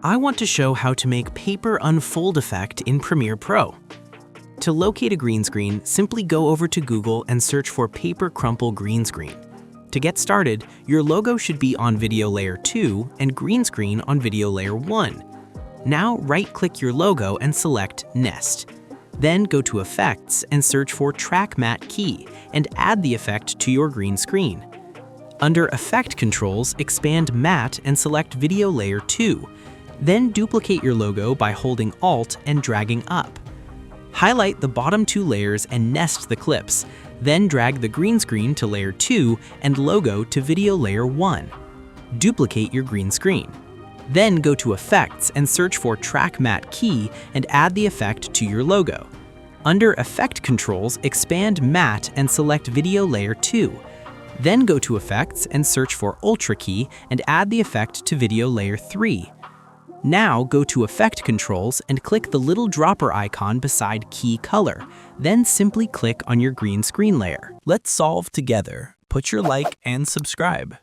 I want to show how to make paper unfold effect in Premiere Pro. To locate a green screen, simply go over to Google and search for paper crumple green screen. To get started, your logo should be on video layer 2 and green screen on video layer 1. Now right-click your logo and select Nest. Then go to Effects and search for Track Matte Key and add the effect to your green screen. Under Effect Controls, expand Matte and select Video Layer 2. Then duplicate your logo by holding Alt and dragging up. Highlight the bottom 2 layers and nest the clips. Then drag the green screen to layer 2 and logo to video layer 1. Duplicate your green screen. Then go to Effects and search for Track Matte Key and add the effect to your logo. Under Effect Controls, expand Matte and select Video Layer 2. Then go to Effects and search for Ultra Key and add the effect to Video Layer 3. Now go to Effect Controls and click the little dropper icon beside Key Color. Then simply click on your green screen layer. Let's solve together. Put your like and subscribe.